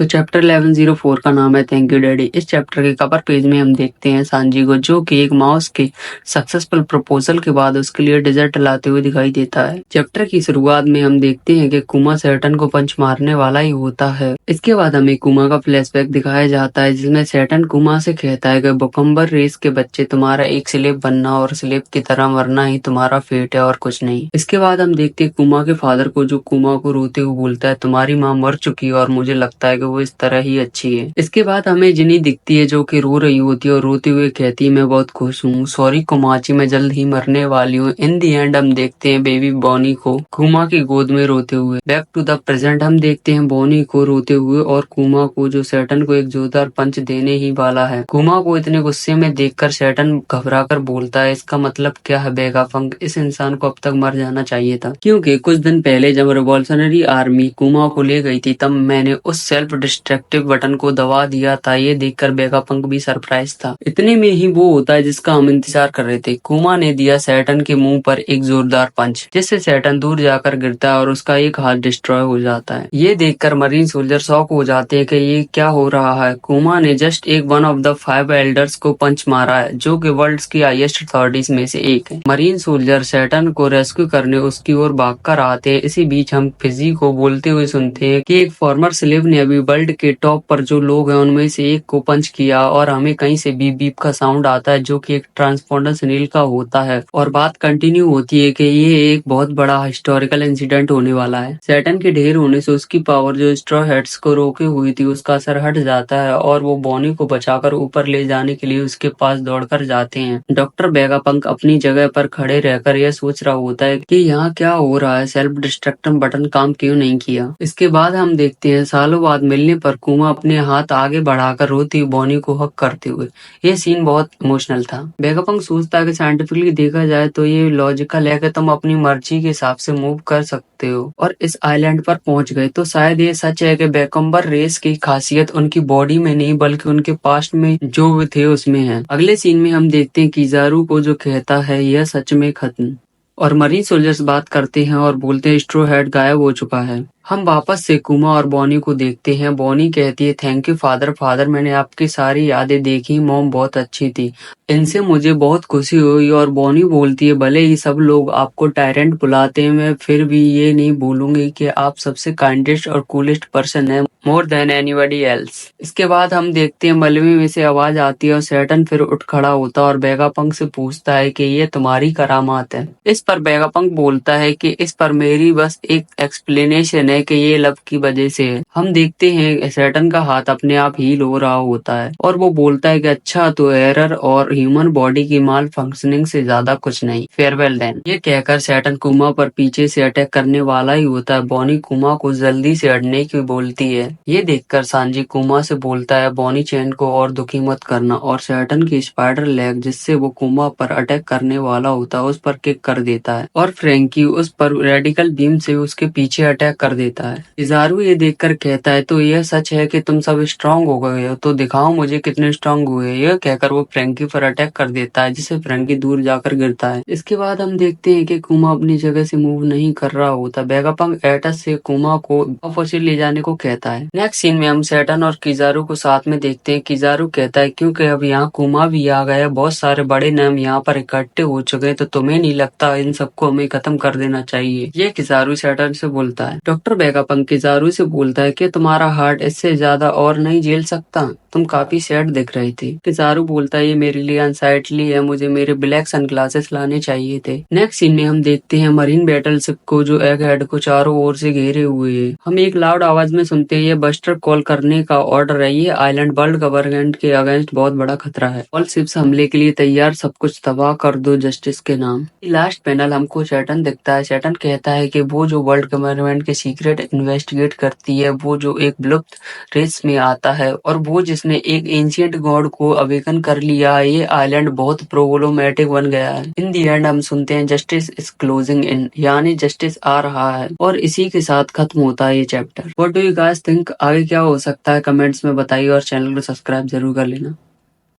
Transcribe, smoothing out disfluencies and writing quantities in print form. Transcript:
तो चैप्टर 1104 का नाम है थैंक यू डैडी। इस चैप्टर के कवर पेज में हम देखते हैं सांजी को, जो कि एक माउस के सक्सेसफुल प्रपोजल के बाद उसके लिए डेजर्ट लाते हुए दिखाई देता है। चैप्टर की शुरुआत में हम देखते हैं कि कुमा सैटर्न को पंच मारने वाला ही होता है। इसके बाद हमें कुमा का फ्लैशबैक दिखाया जाता है, जिसमें सैटर्न कुमा से कहता है कि बुकम्बर रेस के बच्चे, तुम्हारा एक स्लेव बनना और स्लेव की तरह मरना ही तुम्हारा फेट है और कुछ नहीं। इसके बाद हम देखते हैं कुमा के फादर को, जो कुमा को रोते हुए बोलता है तुम्हारी माँ मर चुकी है और मुझे लगता है कि वो इस तरह ही अच्छी है। इसके बाद हमें जिनी दिखती है, जो कि रो रही होती है और रोते हुए कहती है मैं बहुत खुश हूँ, सॉरी कुमाची, मैं जल्द ही मरने वाली हूँ। इन दी एंड हम देखते हैं बेबी बॉनी को कुमा की गोद में रोते हुए। बैक टू द प्रेजेंट हम देखते हैं बॉनी को रोते हुए और कुमा को, जो सैटर्न को एक जोरदार पंच देने ही वाला है। कुमा को इतने गुस्से में देखकर सैटर्न घबरा कर बोलता है इसका मतलब क्या है वेगापंक, इस इंसान को अब तक मर जाना चाहिए था, क्योंकि कुछ दिन पहले जब रिवॉल्यूशनरी आर्मी कुमा को ले गई थी तब मैंने उस सेल्फ डिस्ट्रक्टिव बटन को दबा दिया था। ये देखकर वेगापंक भी सरप्राइज था। इतने में ही वो होता है जिसका हम इंतजार कर रहे थे। कुमा ने दिया सैटर्न के मुंह पर एक जोरदार पंच, जिससे सैटर्न दूर जाकर गिरता है और उसका एक हाथ डिस्ट्रॉय हो जाता है। ये देखकर मरीन सोल्जर शॉक हो जाते हैं कि ये क्या हो रहा है। कुमा ने जस्ट एक वन ऑफ द 5 एल्डर्स को पंच मारा है, जो कि वर्ल्ड की हाईएस्ट अथॉरिटीज में से एक है। मरीन सोल्जर सैटर्न को रेस्क्यू करने उसकी ओर भागकर आते हैं। इसी बीच हम फिजी को बोलते हुए सुनते हैं कि एक फॉर्मर स्लेव ने अभी वर्ल्ड के टॉप पर जो लोग हैं उनमें से एक को पंच किया, और हमें कहीं से बीप बीप का साउंड आता है, जो कि एक ट्रांसपोंडर सुनील का होता है। और बात कंटिन्यू होती है कि ये एक बहुत बड़ा हिस्टोरिकल इंसिडेंट होने वाला है। सैटर्न के ढेर होने से उसकी पावर जो स्ट्रॉ हेड्स को रोके हुई थी उसका असर हट जाता है, और वो बॉनी को बचाकर ऊपर ले जाने के लिए उसके पास दौड़कर जाते हैं। डॉक्टर वेगापंक अपनी जगह पर खड़े रहकर यह सोच रहा होता है कि यहाँ क्या हो रहा है, सेल्फ डिस्ट्रक्टिव बटन काम क्यों नहीं किया। इसके बाद हम देखते हैं सालों बाद मिलने पर कुमा अपने हाथ आगे बढ़ाकर रोती हुई बॉनी को हक करते हुए। ये सीन बहुत इमोशनल था। वेगापंक सोचता है कि साइंटिफिकली देखा जाए तो ये लॉजिकल है कि तुम अपनी मर्जी के हिसाब से मूव कर सकते हो, और इस आइलैंड पर पहुंच गए तो शायद ये सच है कि बैकम्बर रेस की खासियत उनकी बॉडी में नहीं बल्कि उनके पास्ट में जो वे थे उसमें है। अगले सीन में हम देखते हैं किजारू को, जो कहता है यह सच में खत्म, और मरीन सोल्जर्स बात करते हैं और बोलते हैं स्ट्रो हेड गायब हो चुका है। हम वापस से कुमा और बॉनी को देखते हैं। बॉनी कहती है थैंक यू फादर, फादर मैंने आपकी सारी यादें देखी, मॉम बहुत अच्छी थी, इनसे मुझे बहुत खुशी हुई। और बॉनी बोलती है भले ही सब लोग आपको टायरेंट बुलाते हैं, मैं फिर भी ये नहीं भूलूंगी कि आप सबसे काइंडेस्ट और कूलेस्ट पर्सन है, मोर देन एनीबॉडी एल्स। इसके बाद हम देखते हैं मलबे में से आवाज आती है और सैटर्न फिर उठ खड़ा होता है और वेगापंक से पूछता है कि ये तुम्हारी करामात है। इस पर वेगापंक बोलता है कि इस पर मेरी बस एक एक्सप्लेनेशन है कि ये लव की वजह से है। हम देखते हैं सैटर्न का हाथ अपने आप हील हो रहा होता है और वो बोलता है कि अच्छा तो एरर और ह्यूमन बॉडी की माल फंक्शनिंग से ज्यादा कुछ नहीं, फेयरवेल देन। ये कहकर सैटर्न कुमा पर पीछे से अटैक करने वाला ही होता है। बॉनी कुमा को जल्दी से हटने की बोलती है। ये देखकर सांजी कुमा से बोलता है बॉनी चैन को और दुखी मत करना, और सैटर्न की स्पाइडर लेग जिससे वो कुमा पर अटैक करने वाला होता है उस पर किक कर देता है, और फ्रैंकी उस पर रेडिकल बीम से उसके पीछे अटैक कर देता है। किजारू ये देखकर कहता है तो यह सच है कि तुम सब स्ट्रांग हो गए हो, तो दिखाओ मुझे कितने स्ट्रांग हुए। यह कहकर वो फ्रैंकी पर अटैक कर देता है, जिससे फ्रैंकी दूर जाकर गिरता है। इसके बाद हम देखते हैं कि कुमा अपनी जगह से मूव नहीं कर रहा होता। वेगापंक एटस से कुमा को ऑपोजिट ले जाने को कहता है। नेक्स्ट सीन में हम सैटर्न और किजारू को साथ में देखते हैं। किजारू कहता है क्योंकि अब यहाँ कुमा भी आ गया, बहुत सारे बड़े नाम यहाँ पर इकट्ठे हो चुके हैं, तो तुम्हें नहीं लगता इन सबको हमें खत्म कर देना चाहिए। ये किजारू सैटर्न से बोलता है। डॉक्टर वेगापंक किजारू से बोलता है कि तुम्हारा हार्ट इससे ज्यादा और नहीं झेल सकता, तुम काफी सैड दिख रही थी। किजारू बोलता है ये मेरे लिए अनसाइटली है, मुझे मेरे ब्लैक सनग्लासेस लाने चाहिए थे। नेक्स्ट सीन में हम देखते हैं मरीन बैटलशिप को, जो एग हेड को चारों ओर से घेरे हुए है। हम एक लाउड आवाज में सुनते हैं ये बस्टर कॉल करने का ऑर्डर है, ये आइलैंड वर्ल्ड गवर्नमेंट के अगेंस्ट बहुत बड़ा खतरा है, ऑल शिप्स हमले के लिए तैयार, सब कुछ तबाह कर दो जस्टिस के नाम। लास्ट पैनल हमको सैटर्न दिखता है। सैटर्न कहता है कि वो जो वर्ल्ड गवर्नमेंट के सीक्रेट इन्वेस्टिगेट करती है, वो जो एक विलुप्त रेस में आता है, और वो जिसने एक एंशिएंट गॉड को अवेकन कर लिया है, ये आइलैंड बहुत प्रॉब्लमेटिक बन गया है। इन दी एंड हम सुनते हैं जस्टिस इज क्लोजिंग इन, यानी जस्टिस आ रहा है, और इसी के साथ खत्म होता है ये chapter. What do you guys think, आगे क्या हो सकता है कमेंट्स में बताइए, और चैनल को सब्सक्राइब जरूर कर लेना।